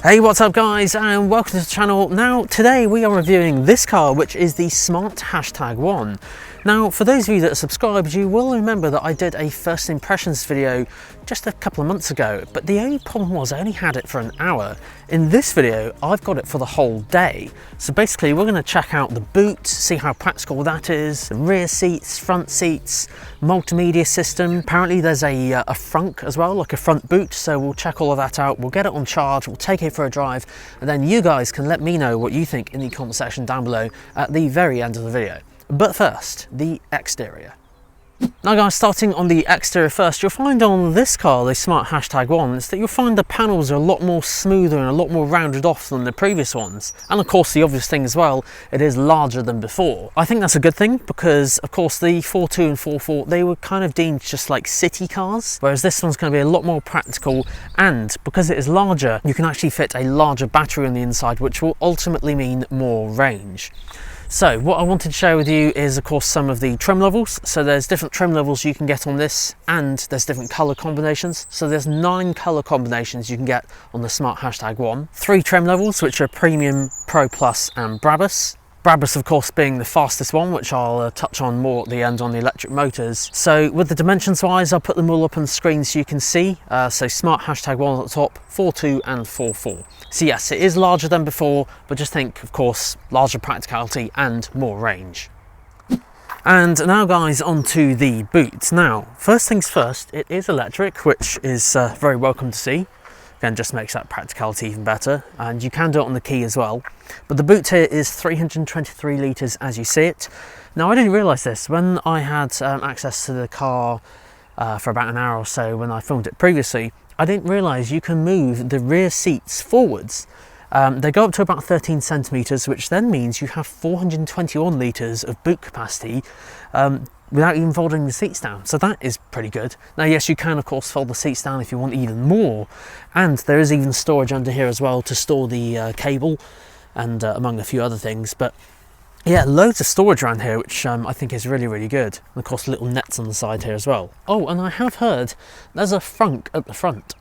Hey, what's up guys, and welcome to the channel. Now today we are reviewing this car, which is the Smart #1. Now for those of you that are subscribed, you will remember that I did a first impressions video just a couple of months ago, but the only problem was I only had it for an hour. In this video I've got it for the whole day. So basically we're going to check out the boot, see how practical that is, the rear seats, front seats, multimedia system. Apparently there's a frunk as well, like a front boot, so we'll check all of that out. We'll get it on charge, we'll take it for a drive, and then you guys can let me know what you think in the comment section down below at the very end of the video. But first, the exterior. Now guys, starting on the exterior first, you'll find on this car, the Smart #1, is that you'll find the panels are a lot more smoother and a lot more rounded off than the previous ones. And of course the obvious thing as well, it is larger than before. I think that's a good thing because of course the 4.2 and 4.4, they were kind of deemed just like city cars, whereas this one's going to be a lot more practical, and because it is larger, you can actually fit a larger battery on the inside, which will ultimately mean more range. So what I wanted to share with you is of course some of the trim levels. So there's different trim levels you can get on this, and there's different colour combinations. So there's 9 colour combinations you can get on the Smart #1. 3 trim levels, which are Premium, Pro Plus and Brabus. Brabus of course being the fastest one, which I'll touch on more at the end on the electric motors. So with the dimensions wise, I'll put them all up on the screen so you can see. So Smart #1 at the top, 4.2 and 4.4. So yes, it is larger than before, but just think of course larger practicality and more range. And now guys, onto the boot. Now first things first, it is electric, which is very welcome to see. Again, just makes that practicality even better, and you can do it on the key as well. But the boot here is 323 litres as you see it. Now I didn't realise this when I had access to the car for about an hour or so when I filmed it previously. I didn't realise you can move the rear seats forwards. They go up to about 13 centimetres, which then means you have 421 litres of boot capacity without even folding the seats down. So that is pretty good. Now yes, you can of course fold the seats down if you want even more, and there is even storage under here as well to store the cable and among a few other things. But yeah, loads of storage around here, which I think is really good. And of course little nets on the side here as well. Oh, and I have heard there's a frunk at the front.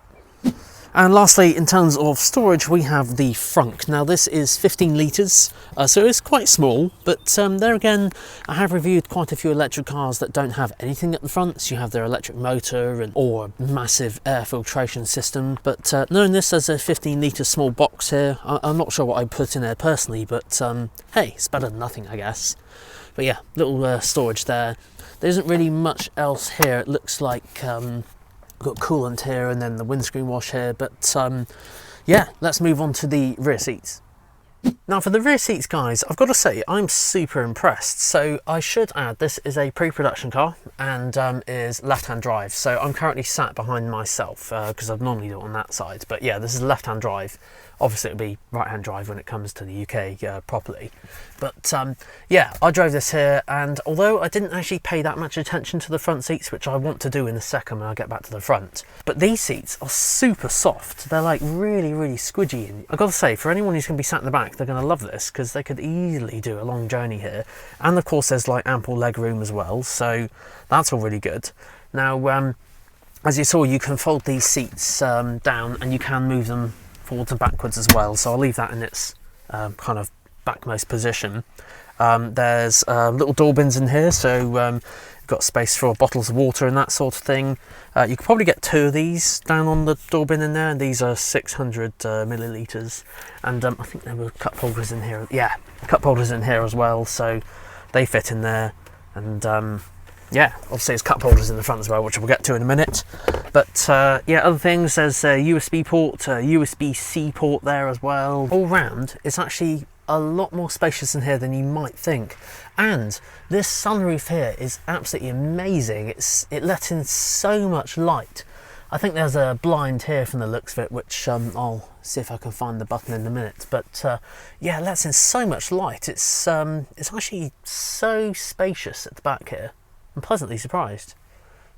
And lastly, in terms of storage, we have the Frunk. Now this is 15 litres, so it's quite small, but there again, I have reviewed quite a few electric cars that don't have anything at the front. So you have their electric motor or a massive air filtration system, but knowing this as a 15 litre small box here, I'm not sure what I'd put in there personally, but hey, it's better than nothing I guess. But yeah, little storage there. There isn't really much else here. It looks like got coolant here and then the windscreen wash here, but yeah, let's move on to the rear seats. Now for the rear seats guys, I've got to say I'm super impressed. So I should add, this is a pre-production car and is left-hand drive. So I'm currently sat behind myself because I'd normally do it on that side, but yeah, this is left-hand drive. Obviously it'll be right-hand drive when it comes to the UK properly. But yeah, I drove this here, and although I didn't actually pay that much attention to the front seats, which I want to do in a second when I get back to the front, but these seats are super soft. They're like really squidgy. And I've got to say, for anyone who's going to be sat in the back, they're going to love this because they could easily do a long journey here. And of course there's like ample leg room as well, so that's all really good. Now as you saw, you can fold these seats down and you can move them forwards and backwards as well, so I'll leave that in its kind of backmost position. There's little door bins in here, so you've got space for bottles of water and that sort of thing. You could probably get 2 of these down on the door bin in there, and these are 600 millilitres. And I think there were cup holders in here. Yeah, cup holders in here as well, so they fit in there. And yeah, obviously there's cup holders in the front as well, which we'll get to in a minute. But yeah, other things, there's a USB port, a USB-C port there as well. All round, it's actually a lot more spacious in here than you might think. And this sunroof here is absolutely amazing. It lets in so much light. I think there's a blind here from the looks of it, which I'll see if I can find the button in a minute. But yeah, it lets in so much light. It's actually so spacious at the back here. I'm pleasantly surprised.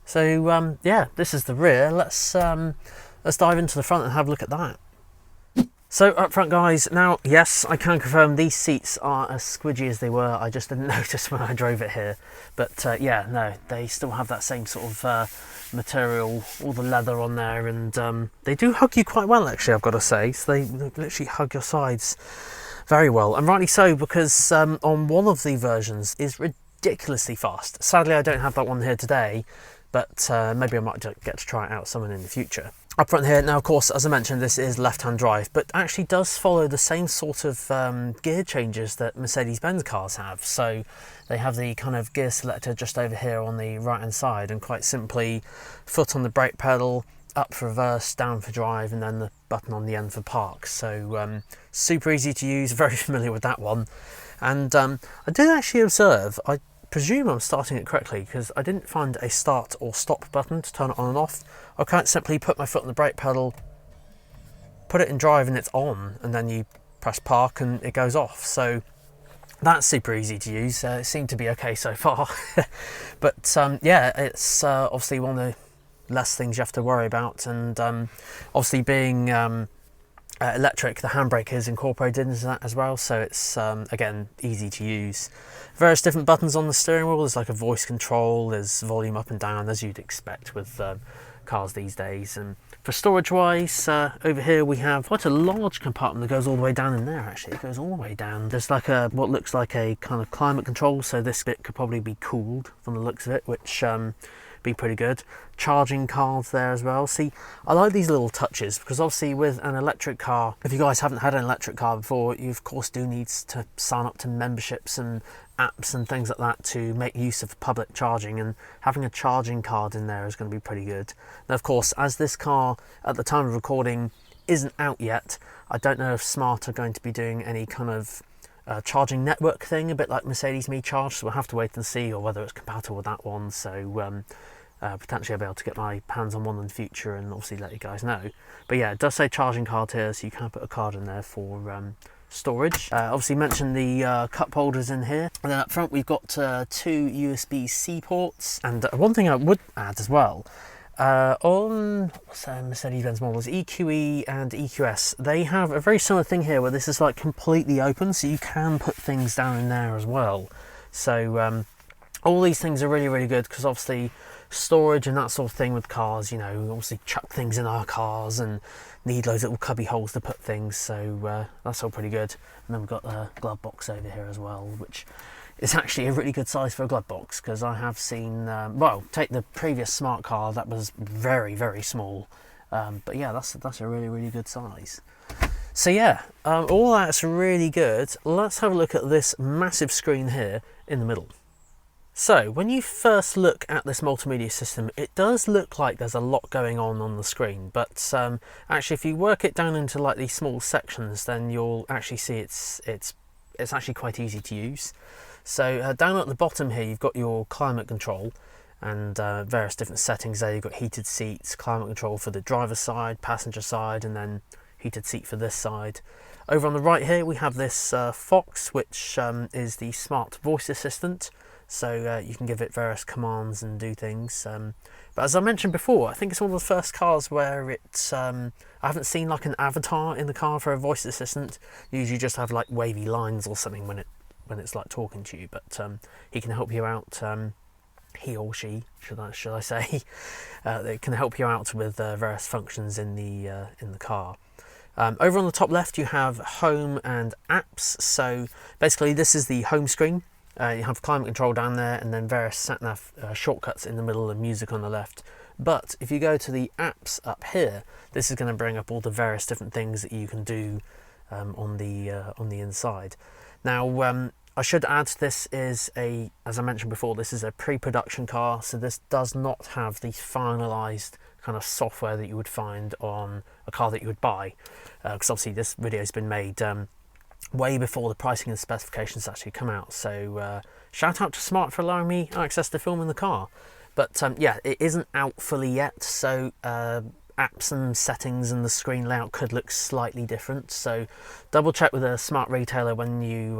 So yeah, this is the rear. Let's dive into the front and have a look at that. So So up front guys, now yes, I can confirm these seats are as squidgy as they were. I just didn't notice when I drove it here, but yeah, no, they still have that same sort of material, all the leather on there, and they do hug you quite well actually, I've got to say. So they literally hug your sides very well, and rightly so, because on one of the versions is ridiculously fast. Sadly I don't have that one here today, but maybe I might get to try it out someone in the future. Up front here, now of course, as I mentioned, this is left-hand drive, but actually does follow the same sort of gear changes that Mercedes-Benz cars have. So they have the kind of gear selector just over here on the right-hand side, and quite simply, foot on the brake pedal, up for reverse, down for drive, and then the button on the end for park. So super easy to use, very familiar with that one. And I did actually observe, I presume I'm starting it correctly, because I didn't find a start or stop button to turn it on and off. I can't simply put my foot on the brake pedal, put it in drive and it's on, and then you press park and it goes off. So that's super easy to use. It seemed to be okay so far. But yeah, it's obviously one of the less things you have to worry about, and obviously being electric, the handbrake is incorporated into that as well, so it's again easy to use. Various different buttons on the steering wheel. There's like a voice control, there's volume up and down, as you'd expect with cars these days. And for storage wise, over here we have quite a large compartment that goes all the way down in there. Actually, it goes all the way down. There's like a what looks like a kind of climate control, so this bit could probably be cooled from the looks of it, which be pretty good. Charging cards there as well. See, I like these little touches, because obviously with an electric car, if you guys haven't had an electric car before, you of course do need to sign up to memberships and apps and things like that to make use of public charging, and having a charging card in there is going to be pretty good. Now of course, as this car at the time of recording isn't out yet, I don't know if Smart are going to be doing any kind of charging network thing, a bit like Mercedes Me Charge, so we'll have to wait and see, or whether it's compatible with that one. So potentially I'll be able to get my hands on one in the future and obviously let you guys know. But yeah, it does say charging card here, so you can put a card in there for storage. Obviously mentioned the cup holders in here, and then up front we've got 2 USB-C ports. And one thing I would add as well, on Mercedes-Benz models EQE and EQS, they have a very similar thing here where this is like completely open, so you can put things down in there as well. So all these things are really good, because obviously storage and that sort of thing with cars, you know, obviously chuck things in our cars and need loads of little cubby holes to put things, so that's all pretty good. And then we've got the glove box over here as well, which is actually a really good size for a glove box, because I have seen, well, take the previous Smart car, that was very small, but yeah, that's a really good size. So yeah, all that's really good. Let's have a look at this massive screen here in the middle. So when you first look at this multimedia system, it does look like there's a lot going on the screen, but actually if you work it down into like these small sections, then you'll actually see it's actually quite easy to use. So down at the bottom here, you've got your climate control and various different settings there. You've got heated seats, climate control for the driver's side, passenger side, and then heated seat for this side. Over on the right here, we have this Fox, which is the smart voice assistant. So you can give it various commands and do things. But as I mentioned before, I think it's one of the first cars where it's, I haven't seen like an avatar in the car for a voice assistant. You usually just have like wavy lines or something when it's like talking to you. But he can help you out. He or she, should I say, they can help you out with various functions in the car. Over on the top left, you have home and apps. So basically, this is the home screen. You have climate control down there, and then various sat-nav shortcuts in the middle and music on the left. But if you go to the apps up here, this is going to bring up all the various different things that you can do on the inside. Now, I should add, this is as I mentioned before, this is a pre-production car, so this does not have the finalised kind of software that you would find on a car that you would buy, because obviously this video has been made way before the pricing and specifications actually come out. So shout out to Smart for allowing me access to film in the car. But yeah, it isn't out fully yet, so apps and settings and the screen layout could look slightly different. So double check with a Smart retailer when you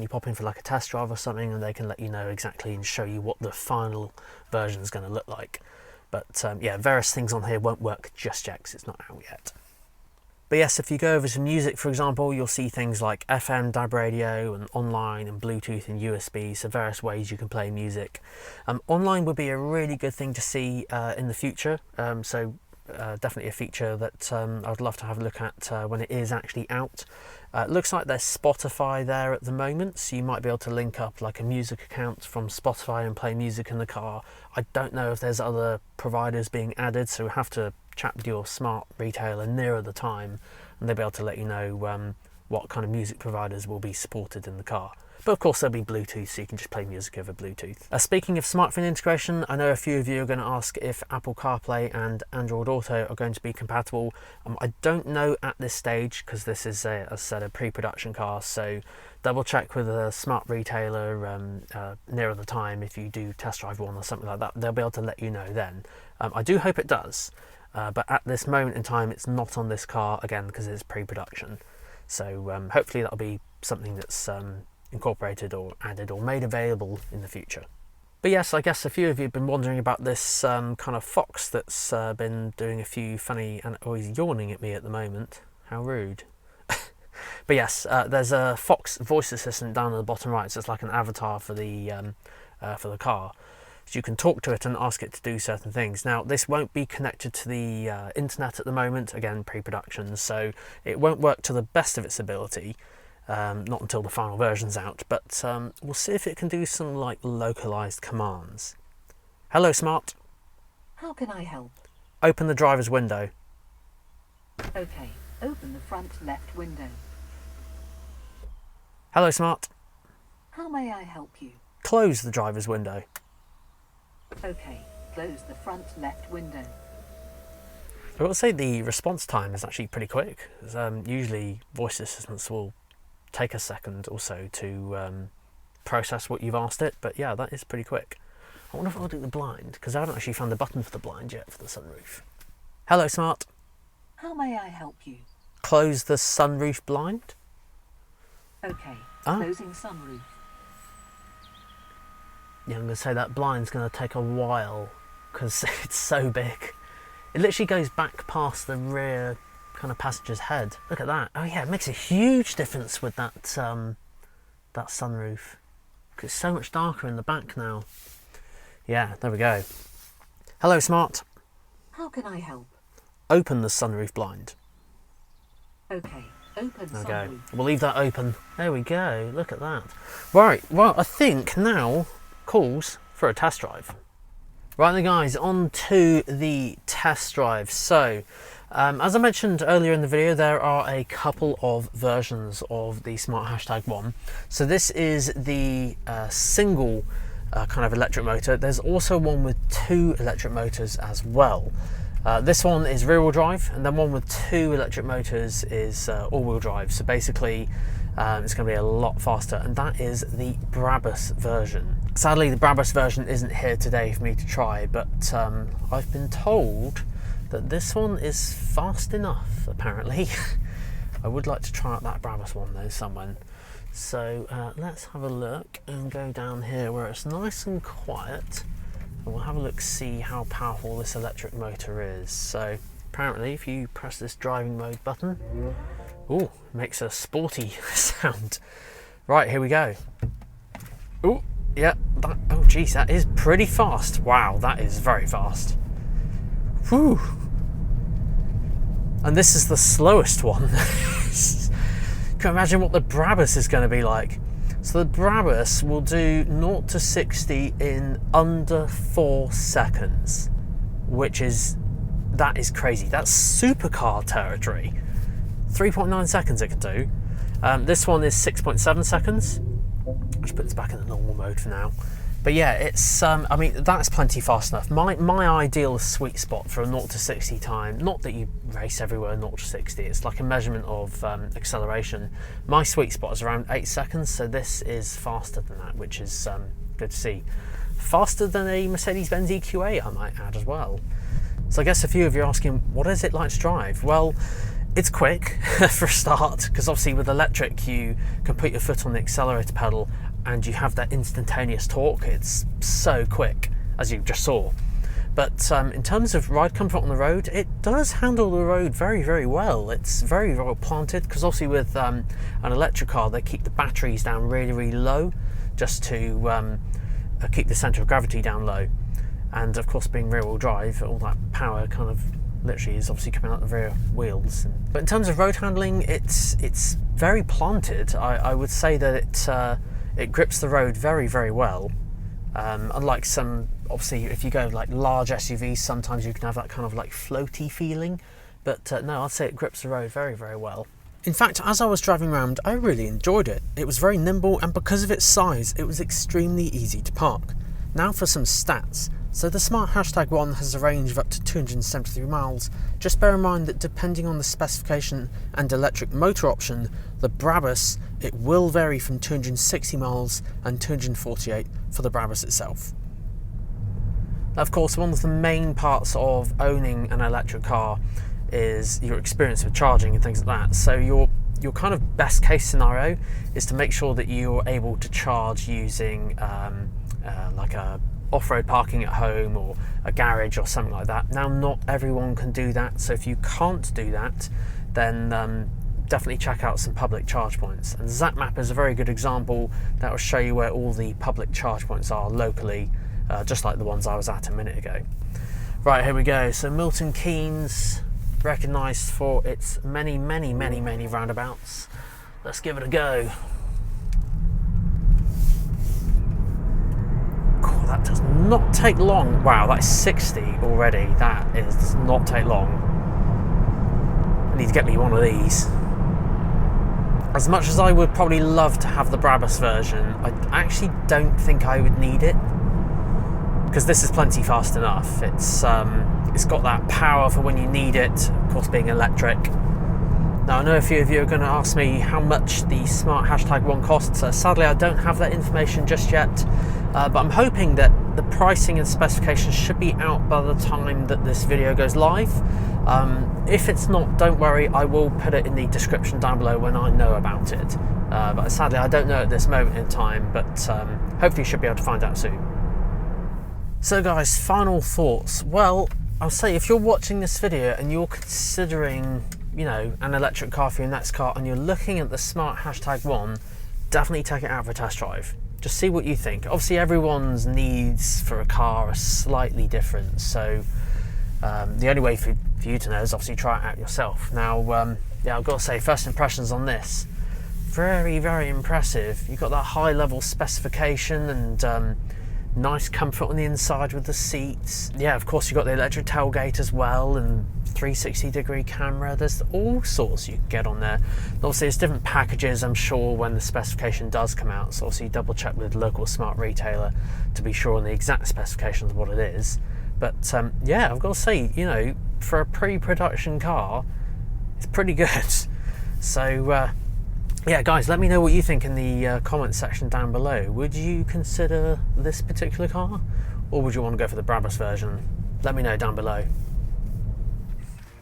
pop in for like a test drive or something, and they can let you know exactly and show you what the final version is going to look like. But yeah, various things on here won't work just yet because it's not out yet. But yes, if you go over to music, for example, you'll see things like FM, DAB radio, and online, and Bluetooth and USB, so various ways you can play music. Online would be a really good thing to see in the future, definitely a feature that I'd love to have a look at when it is actually out. It looks like there's Spotify there at the moment, so you might be able to link up like a music account from Spotify and play music in the car. I don't know if there's other providers being added, so we'll have to chat with your smart retailer nearer the time, and they'll be able to let you know what kind of music providers will be supported in the car. But of course there'll be Bluetooth, so you can just play music over Bluetooth. Speaking of smartphone integration, I know a few of you are going to ask if Apple CarPlay and Android Auto are going to be compatible. I don't know at this stage, because this is a pre-production car, so double check with a smart retailer nearer the time. If you do test drive one or something like that, they'll be able to let you know then. I do hope it does, but at this moment in time it's not on this car, again because it's pre-production. So hopefully that'll be something that's incorporated or added or made available in the future. But yes, I guess a few of you have been wondering about this kind of fox that's been doing a few funny, and he's yawning at me at the moment. How rude. But yes, there's a Fox voice assistant down at the bottom right, so it's like an avatar for the car. So you can talk to it and ask it to do certain things. Now, this won't be connected to the internet at the moment, again pre-production, so it won't work to the best of its ability. Not until the final version's out, but we'll see if it can do some like localized commands. Hello, Smart. How can I help? Open the driver's window. Okay, open the front left window. Hello, Smart. How may I help you? Close the driver's window. Okay, close the front left window. I will say the response time is actually pretty quick. Usually voice assistants will take a second or so to process what you've asked it, but yeah, that is pretty quick. I wonder if I'll do the blind, because I haven't actually found the button for the blind yet for the sunroof. Hello, Smart. How may I help you? Close the sunroof blind. Okay, closing sunroof. Yeah, I'm going to say that blind's going to take a while because it's so big. It literally goes back past the rear kind of passenger's head. Look at that. Oh yeah, it makes a huge difference with that that sunroof. It's so much darker in the back now. Yeah, there we go. Hello, Smart. How can I help? Open the sunroof blind. Okay, open There we sunroof. go. We'll leave that open. There we go. Look at that. Right, well, I think now calls for a test drive. Right then, guys, on to the test drive. So, as I mentioned earlier in the video, there are a couple of versions of the Smart Hashtag 1. So this is the single kind of electric motor. There's also one with 2 electric motors as well. This one is rear-wheel drive, and then one with 2 electric motors is all-wheel drive. So basically, it's going to be a lot faster, and that is the Brabus version. Sadly, the Brabus version isn't here today for me to try, but I've been told that this one is fast enough, apparently. I would like to try out that Brabus one though, someone. So let's have a look and go down here where it's nice and quiet, and we'll have a look, see how powerful this electric motor is. So apparently if you press this driving mode button, ooh, it makes a sporty sound. Right, here we go. Ooh, yeah, that, oh geez, that is pretty fast. Wow, that is very fast. Whew. And this is the slowest one. Can you imagine what the Brabus is going to be like? So the Brabus will do 0 to 60 in under 4 seconds, which is, that is crazy. That's supercar territory. 3.9 seconds it can do. This one is 6.7 seconds. I'll just put this back in the normal mode for now. But yeah, it's I mean, that's plenty fast enough. My ideal sweet spot for a 0 to 60 time, not that you race everywhere 0 to 60, it's like a measurement of acceleration. My sweet spot is around 8 seconds, so this is faster than that, which is good to see. Faster than a Mercedes-Benz EQA, I might add as well. So I guess a few of you are asking, what is it like to drive? Well, it's quick for a start, because obviously with electric you can put your foot on the accelerator pedal and you have that instantaneous torque. It's so quick, as you just saw. But in terms of ride comfort on the road, it does handle the road very, very well. It's very well planted, because obviously with an electric car, they keep the batteries down really, really low, just to keep the centre of gravity down low. And of course, being rear wheel drive, all that power kind of literally is obviously coming out the rear wheels. But in terms of road handling, it's very planted. I would say that it grips the road very, very well. Unlike some, obviously, if you go like large SUVs, sometimes you can have that kind of like floaty feeling. But no, I'd say it grips the road very, very well. In fact, as I was driving around, I really enjoyed it. It was very nimble, and because of its size, it was extremely easy to park. Now for some stats. So the Smart Hashtag 1 has a range of up to 273 miles. Just bear in mind that depending on the specification and electric motor option, the Brabus, it will vary from 260 miles and 248 for the Brabus itself. Of course, one of the main parts of owning an electric car is your experience with charging and things like that. So your kind of best case scenario is to make sure that you're able to charge using like a off-road parking at home or a garage or something like that. Now, not everyone can do that, so if you can't do that, then definitely check out some public charge points. And ZapMap is a very good example that will show you where all the public charge points are locally, just like the ones I was at a minute ago. Right, here we go. So Milton Keynes, recognised for its many, many, many, many roundabouts. Let's give it a go. God, that does not take long. Wow, that's 60 already. That does not take long. I need to get me one of these. As much as I would probably love to have the Brabus version, I actually don't think I would need it, because this is plenty fast enough. It's got that power for when you need it, of course being electric. Now, I know a few of you are going to ask me how much the Smart Hashtag 1 costs. Sadly, I don't have that information just yet, but I'm hoping that the pricing and specifications should be out by the time that this video goes live. If it's not, don't worry, I will put it in the description down below when I know about it. But sadly, I don't know at this moment in time, but hopefully you should be able to find out soon. So guys, final thoughts. Well, I'll say if you're watching this video and you're considering, you know, an electric car for your next car, and you're looking at the Smart Hashtag 1, definitely take it out for a test drive. Just see what you think. Obviously, everyone's needs for a car are slightly different, so the only way for you to know is obviously try it out yourself. Now, yeah, I've got to say, first impressions on this, very, very impressive. You've got that high level specification and nice comfort on the inside with the seats. Yeah, of course, you've got the electric tailgate as well, and 360-degree camera. There's all sorts you can get on there. Obviously, there's different packages, I'm sure, when the specification does come out, so obviously double check with local smart retailer to be sure on the exact specifications of what it is. But yeah, I've got to say, you know, for a pre-production car, it's pretty good. So yeah, guys, let me know what you think in the comment section down below. Would you consider this particular car, or would you want to go for the Brabus version? Let me know down below.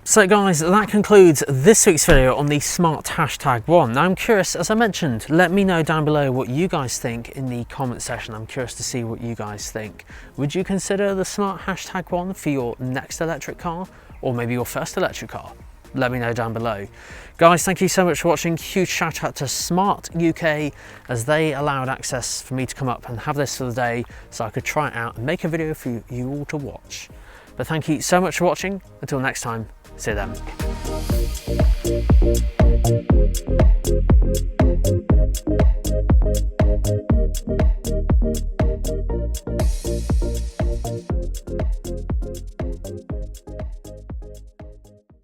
So guys, that concludes this week's video on the Smart Hashtag 1. Now I'm curious, as I mentioned, let me know down below what you guys think in the comment section. I'm curious to see what you guys think. Would you consider the Smart Hashtag 1 for your next electric car, or maybe your first electric car? Let me know down below. Guys, thank you so much for watching. Huge shout out to Smart UK, as they allowed access for me to come up and have this for the day so I could try it out and make a video for you all to watch. But thank you so much for watching. Until next time, see you then.